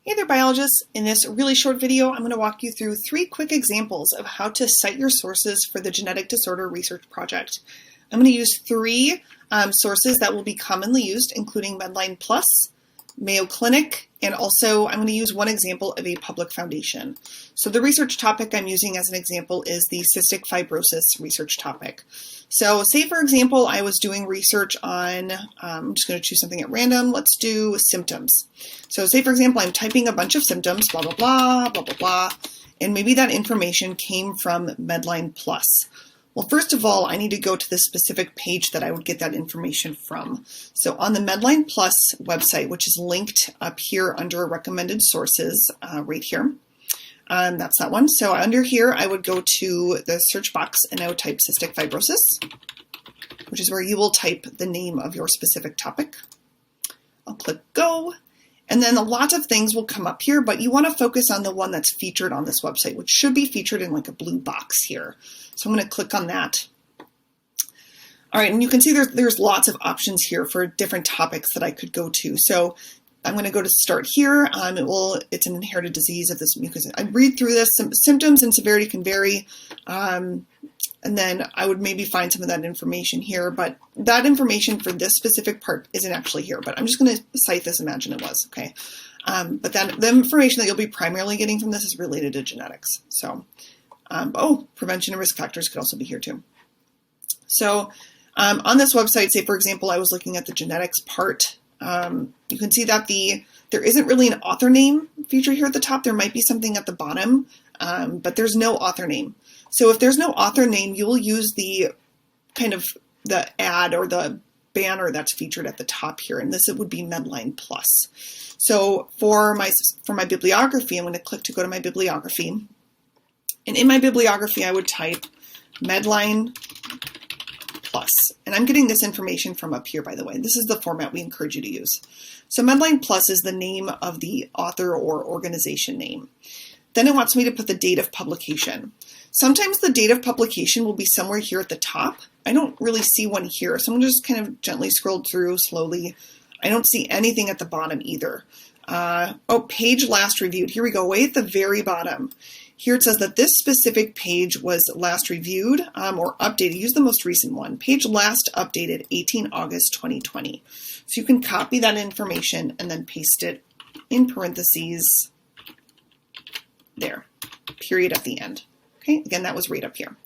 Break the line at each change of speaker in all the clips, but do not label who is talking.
Hey there, biologists. In this really short video, I'm going to walk you through 3 quick examples of how to cite your sources for the genetic disorder research project. I'm going to use 3 sources that will be commonly used, including Medline Plus, Mayo Clinic, and also I'm going to use one example of a public foundation. So the research topic I'm using as an example is the cystic fibrosis research topic. So say, for example, I was doing research on, I'm just going to choose something at random. Let's do symptoms. So say, for example, I'm typing a bunch of symptoms, blah, blah, blah, blah, blah, blah, and maybe that information came from Medline Plus. Well, first of all, I need to go to the specific page that I would get that information from. So on the Medline Plus website, which is linked up here under recommended sources right here, that's that one. So under here, I would go to the search box and I would type cystic fibrosis, which is where you will type the name of your specific topic. I'll click go. And then a lot of things will come up here, but you want to focus on the one that's featured on this website, which should be featured in like a blue box here. So I'm going to click on that. All right, and you can see there's lots of options here for different topics that I could go to. So I'm going to go to start here. It's an inherited disease of this mucus. I read through this. Symptoms and severity can vary. And then I would maybe find some of that information here, but that information for this specific part isn't actually here, but I'm just going to cite this, imagine it was, okay? But then the information that you'll be primarily getting from this is related to genetics. So, prevention and risk factors could also be here too. So on this website, say for example, I was looking at the genetics part, you can see that there isn't really an author name featured here at the top. There might be something at the bottom, but there's no author name. So if there's no author name, you will use the ad or the banner that's featured at the top here, and it would be Medline Plus. So for my bibliography, I'm going to click to go to my bibliography, and in my bibliography, I would type Medline Plus, and I'm getting this information from up here, by the way. This is the format we encourage you to use. So Medline Plus is the name of the author or organization name. Then it wants me to put the date of publication. Sometimes the date of publication will be somewhere here at the top. I don't really see one here, so I'm just kind of gently scrolled through slowly. I don't see anything at the bottom either. Page last reviewed. Here we go, way at the very bottom. Here it says that this specific page was last reviewed or updated. Use the most recent one. Page last updated 18 August 2020. So you can copy that information and then paste it in parentheses there, period at the end. Okay, again, that was right up here.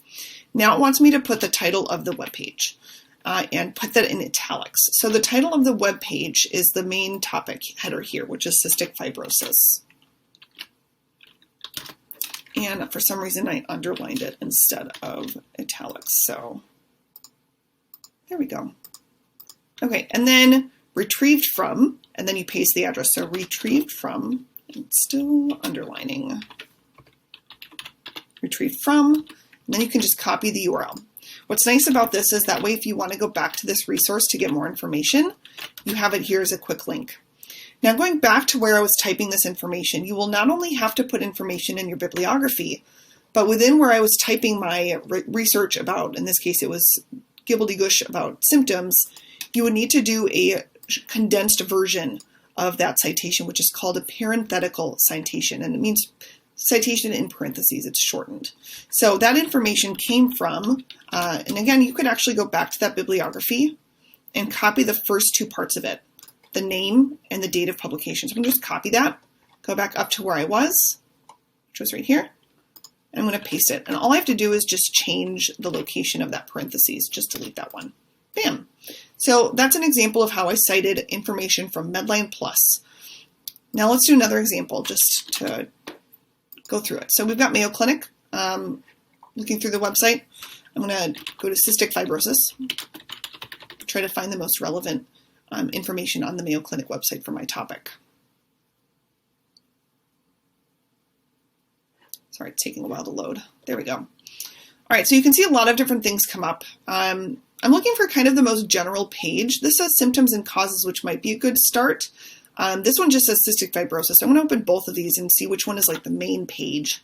Now it wants me to put the title of the web page and put that in italics. So the title of the web page is the main topic header here, which is cystic fibrosis. And for some reason, I underlined it instead of italics. So there we go. Okay, and then retrieved from, and then you paste the address. So retrieved from, and still underlining. Retrieved from, and then you can just copy the URL. What's nice about this is that way if you want to go back to this resource to get more information, you have it here as a quick link. Now going back to where I was typing this information, you will not only have to put information in your bibliography, but within where I was typing my research about, in this case it was gobbledygook about symptoms, you would need to do a condensed version of that citation, which is called a parenthetical citation, and it means citation in parentheses, it's shortened. So that information came from, and again, you could actually go back to that bibliography and copy the first 2 parts of it, the name and the date of publication. So I'm going to just copy that, go back up to where I was, which was right here, and I'm going to paste it. And all I have to do is just change the location of that parentheses, just delete that one. Bam. So that's an example of how I cited information from Medline Plus. Now let's do another example just to go through it. So we've got Mayo Clinic. Looking through the website, I'm going to go to cystic fibrosis, try to find the most relevant information on the Mayo Clinic website for my topic. Sorry, it's taking a while to load. There we go. All right, so you can see a lot of different things come up. I'm looking for kind of the most general page. This says symptoms and causes, which might be a good start. This one just says cystic fibrosis. I'm going to open both of these and see which one is like the main page.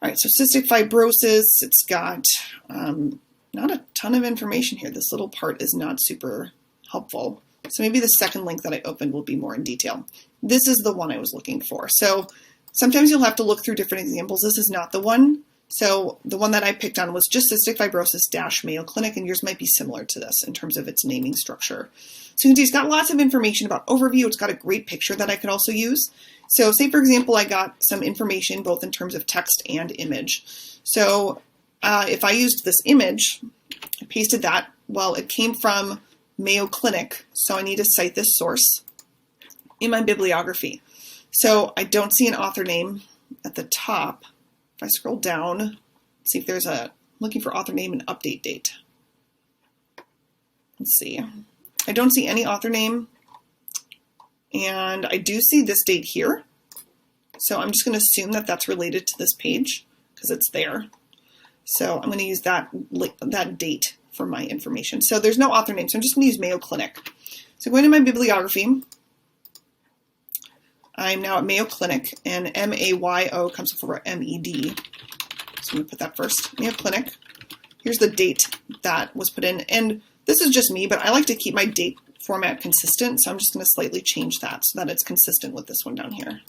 All right, so cystic fibrosis, it's got not a ton of information here. This little part is not super helpful. So maybe the second link that I opened will be more in detail. This is the one I was looking for. So sometimes you'll have to look through different examples. This is not the one. So the one that I picked on was just cystic fibrosis - Mayo Clinic, and yours might be similar to this in terms of its naming structure. So you can see it's got lots of information about overview. It's got a great picture that I could also use. So say, for example, I got some information both in terms of text and image. So if I used this image, I pasted that. Well, it came from Mayo Clinic, so I need to cite this source in my bibliography. So I don't see an author name at the top. If I scroll down, see if there's I'm looking for author name and update date. Let's see. I don't see any author name, and I do see this date here. So I'm just going to assume that that's related to this page because it's there. So I'm going to use that date for my information. So there's no author name, so I'm just going to use Mayo Clinic. So going to my bibliography, I'm now at Mayo Clinic, and MAYO comes before MED. So I'm going to put that first. Mayo Clinic. Here's the date that was put in, and this is just me, but I like to keep my date format consistent, so I'm just going to slightly change that so that it's consistent with this one down here.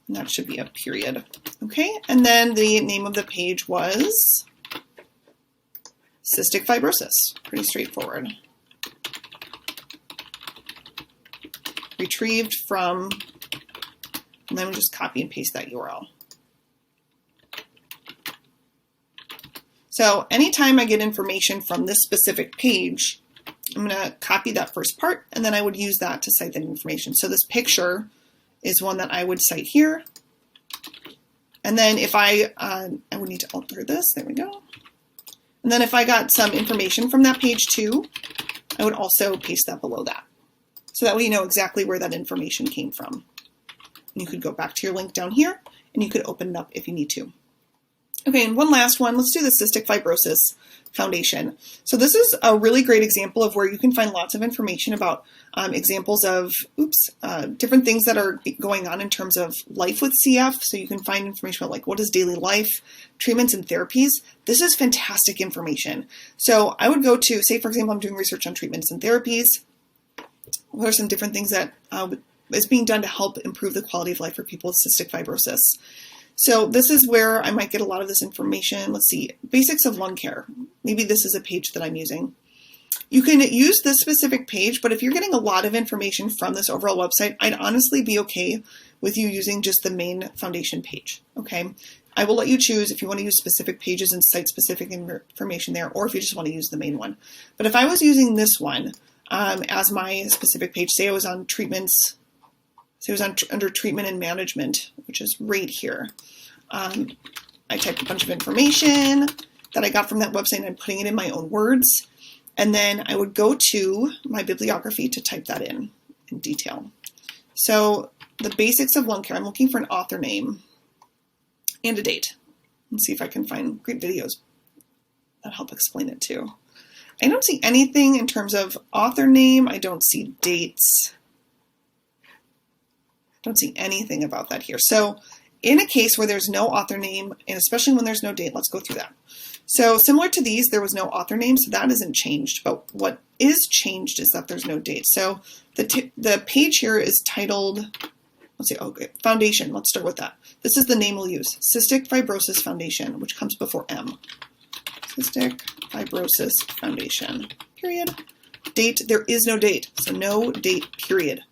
And that should be a period. Okay, and then the name of the page was cystic fibrosis. Pretty straightforward. Retrieved from, and then we'll just copy and paste that URL. So anytime I get information from this specific page, I'm going to copy that first part, and then I would use that to cite that information. So this picture is one that I would cite here. And then if I would need to alter this, there we go. And then if I got some information from that page too, I would also paste that below that. So that way you know exactly where that information came from. And you could go back to your link down here, and you could open it up if you need to. Okay, and one last one. Let's do the Cystic Fibrosis Foundation. So this is a really great example of where you can find lots of information about examples of different things that are going on in terms of life with CF. So you can find information about like what is daily life, treatments and therapies. This is fantastic information. So I would go to, say for example, I'm doing research on treatments and therapies. What are some different things that is being done to help improve the quality of life for people with cystic fibrosis? So this is where I might get a lot of this information. Let's see, basics of lung care. Maybe this is a page that I'm using. You can use this specific page, but if you're getting a lot of information from this overall website, I'd honestly be okay with you using just the main foundation page, okay? I will let you choose if you want to use specific pages and cite specific information there, or if you just want to use the main one. But if I was using this one as my specific page, say I was on treatments, say it was under treatment and management, which is right here. I typed a bunch of information that I got from that website and I'm putting it in my own words. And then I would go to my bibliography to type that in detail. So the basics of lung care, I'm looking for an author name and a date. Let's see if I can find great videos that help explain it too. I don't see anything in terms of author name. I don't see dates. Don't see anything about that here. So in a case where there's no author name, and especially when there's no date, let's go through that. So similar to these, there was no author name, so that isn't changed. But what is changed is that there's no date. So the page here is titled, let's see, okay, Foundation. Let's start with that. This is the name we'll use, Cystic Fibrosis Foundation, which comes before M. Cystic Fibrosis Foundation, period. Date, there is no date, so no date, period.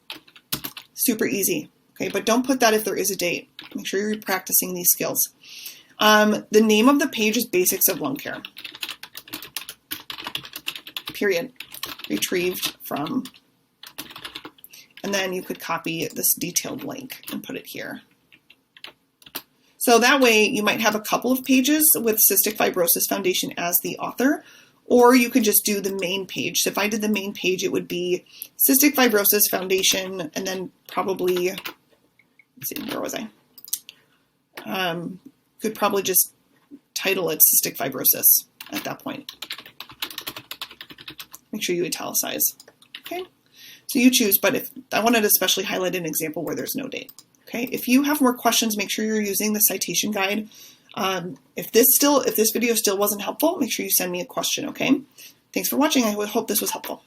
Super easy. Okay, but don't put that if there is a date. Make sure you're practicing these skills. The name of the page is Basics of Lung Care. Period. Retrieved from. And then you could copy this detailed link and put it here. So that way you might have a couple of pages with Cystic Fibrosis Foundation as the author, or you could just do the main page. So if I did the main page, it would be Cystic Fibrosis Foundation, and then probably, let's see, where was I? Could probably just title it Cystic Fibrosis at that point. Make sure you italicize, okay? So you choose, but if I wanted to especially highlight an example where there's no date, okay? If you have more questions, make sure you're using the citation guide. If this video still wasn't helpful, make sure you send me a question, okay? Thanks for watching. I hope this was helpful.